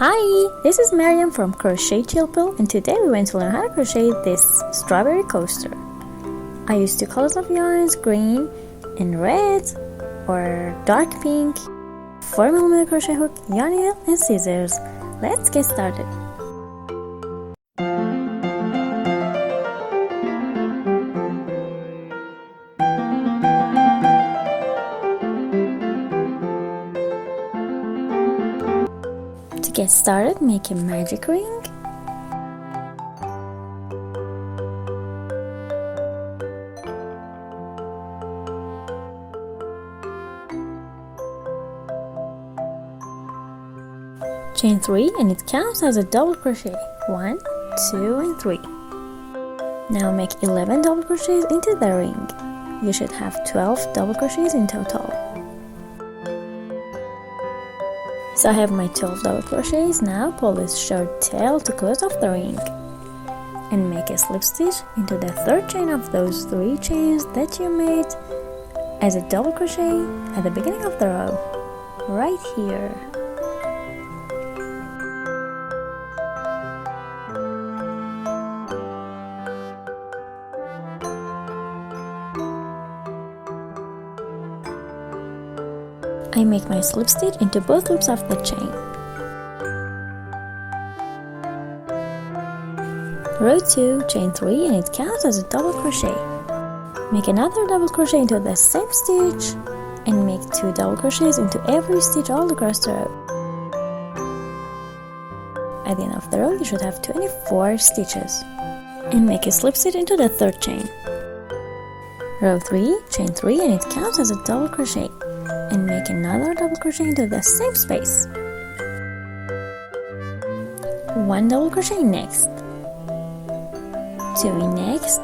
Hi, this is Maryam from Crochet Chilpil, and today we're going to learn how to crochet this strawberry coaster. I used two colors of yarns, green and red or dark pink, 4mm crochet hook, yarn needle and scissors. Let's get started. To get started, make a magic ring. Chain 3 and it counts as a double crochet. 1, 2 and 3. Now make 11 double crochets into the ring. You should have 12 double crochets in total. So I have my 12 double crochets. Now pull this short tail to close off the ring and make a slip stitch into the third chain of those 3 chains that you made as a double crochet at the beginning of the row, right here. I make my slip stitch into both loops of the chain. Row 2, chain 3 and it counts as a double crochet. Make another double crochet into the same stitch and make 2 double crochets into every stitch all across the row. At the end of the row you should have 24 stitches. And make a slip stitch into the third chain. Row 3, chain 3 and it counts as a double crochet. And make another double crochet into the same space. 1 double crochet next, 2 in next,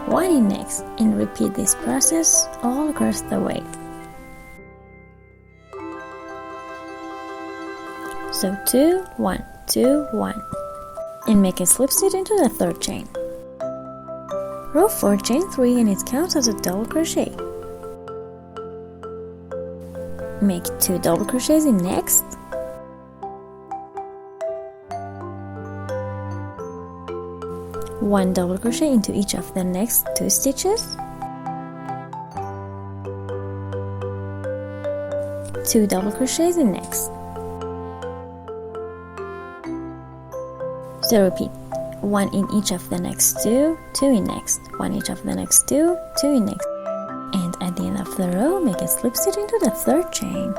1 in next, and repeat this process all across the way. So 2, 1, 2, 1, and make a slip stitch into the third chain. Row 4, chain 3 and it counts as a double crochet. Make 2 double crochets in next, 1 double crochet into each of the next 2 stitches, 2 double crochets in next. So repeat 1 in each of the next 2, 2 in next, 1 each of the next 2, 2 in next. And at the end of the row, make a slip stitch into the third chain.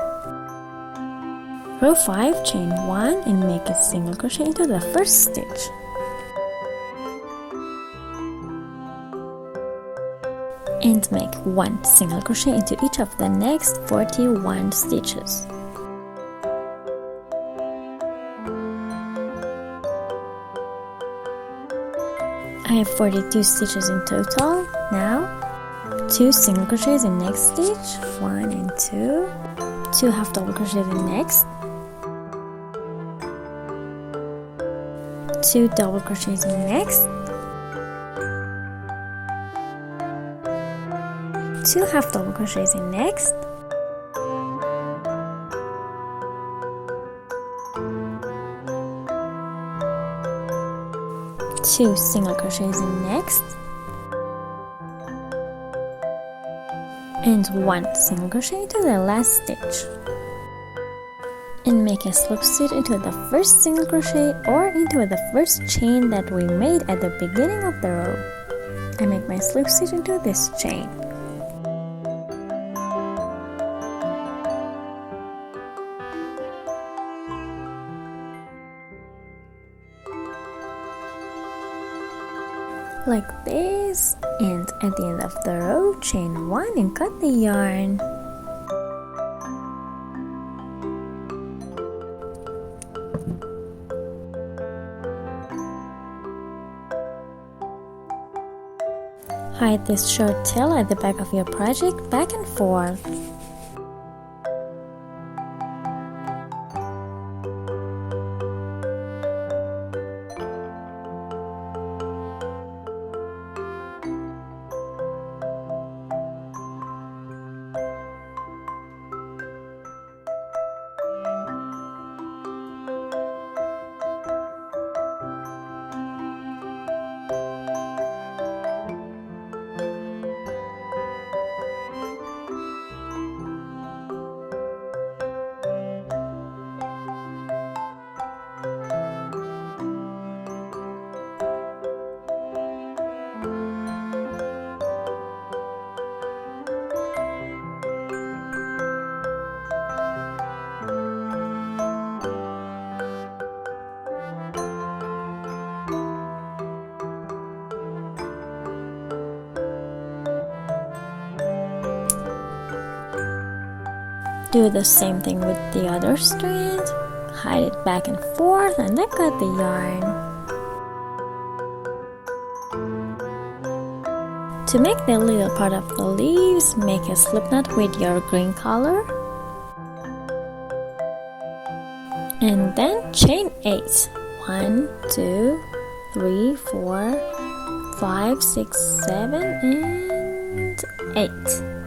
Row 5, chain 1 and make a single crochet into the first stitch. And make 1 single crochet into each of the next 41 stitches. I have 42 stitches in total. Now 2 single crochets in next stitch, 1 and 2, 2 half double crochets in next, 2 double crochets in next, 2 half double crochets in next, 2 single crochets in next, and 1 single crochet into the last stitch. And make a slip stitch into the first single crochet or into the first chain that we made at the beginning of the row. I make my slip stitch into this chain. Like this, and at the end of the row, chain 1 and cut the yarn. Hide this short tail at the back of your project back and forth. Do the same thing with the other strand. Hide it back and forth and then cut the yarn. To make the little part of the leaves, make a slip knot with your green color. And then chain 8. 1, 2, 3, 4, 5, 6, 7, and 8.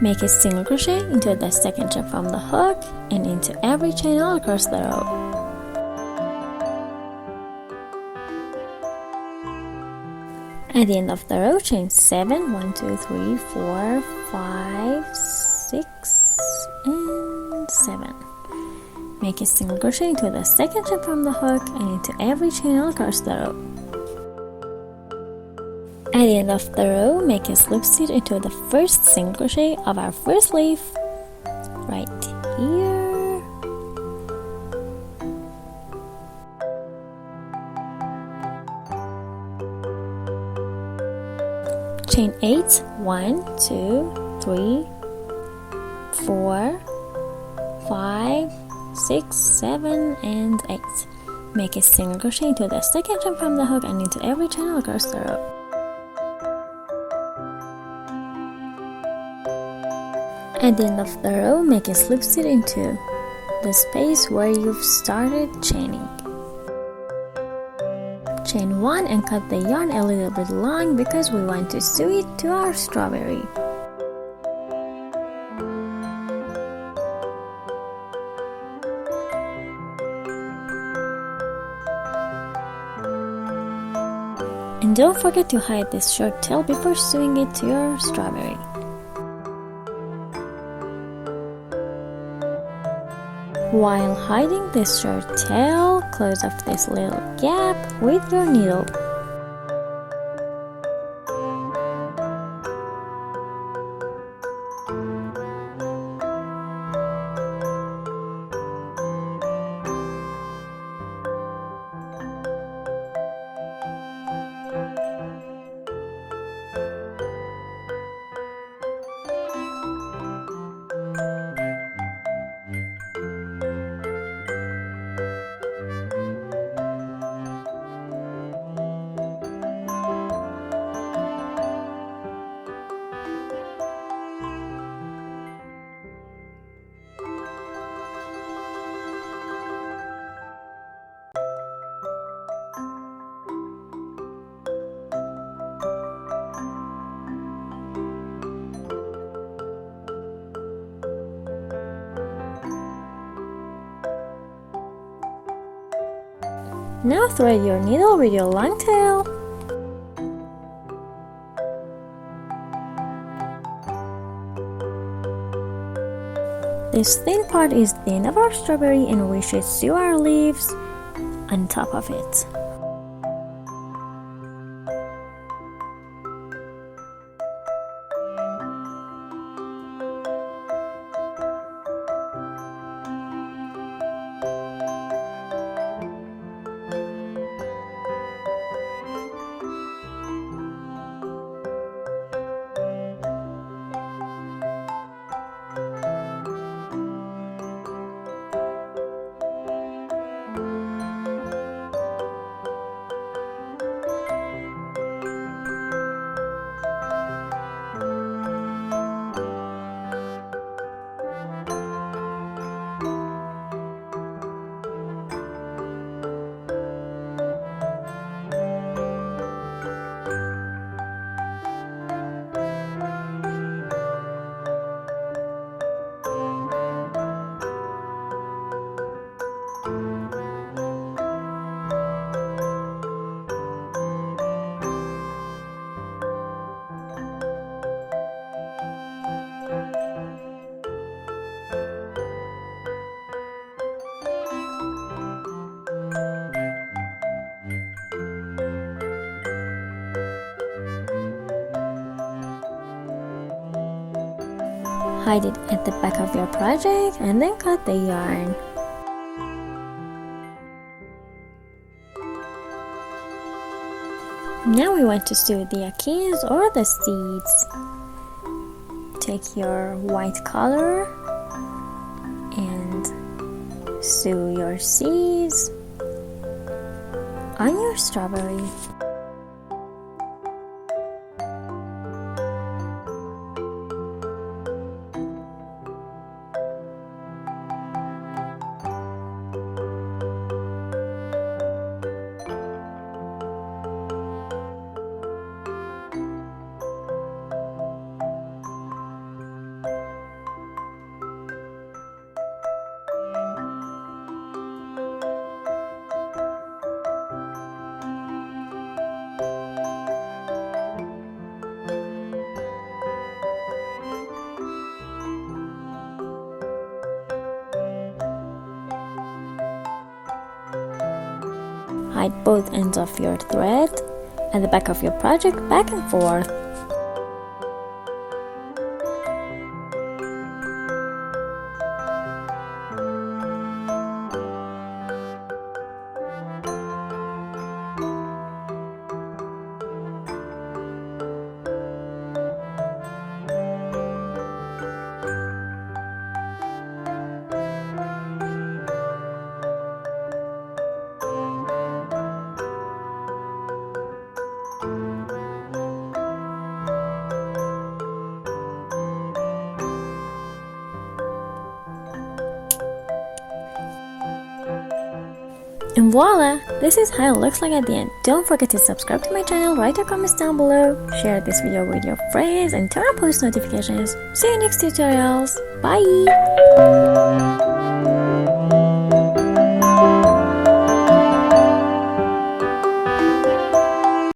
Make a single crochet into the second chain from the hook and into every chain all across the row. At the end of the row, chain 7, 1, 2, 3, 4, 5, 6, and 7. Make a single crochet into the second chain from the hook and into every chain all across the row. At the end of the row, make a slip stitch into the first single crochet of our first leaf, right here. Chain 8, 1, 2, 3, 4, 5, 6, 7, and 8. Make a single crochet into the second chain from the hook and into every chain all across the row. At the end of the row, make a slip stitch into the space where you've started chaining. Chain 1 and cut the yarn a little bit long because we want to sew it to our strawberry. And don't forget to hide this short tail before sewing it to your strawberry. While hiding this short tail, close off this little gap with your needle. Now thread your needle with your long tail. This thin part is the end of our strawberry and we should sew our leaves on top of it. Hide it at the back of your project and then cut the yarn. Now we want to sew the akins or the seeds. Take your white color Sew your seeds on your strawberry. Hide both ends of your thread at the back of your project back and forth. And voila! This is how it looks like at the end. Don't forget to subscribe to my channel, write your comments down below, share this video with your friends, and turn on post notifications. See you next tutorials. Bye!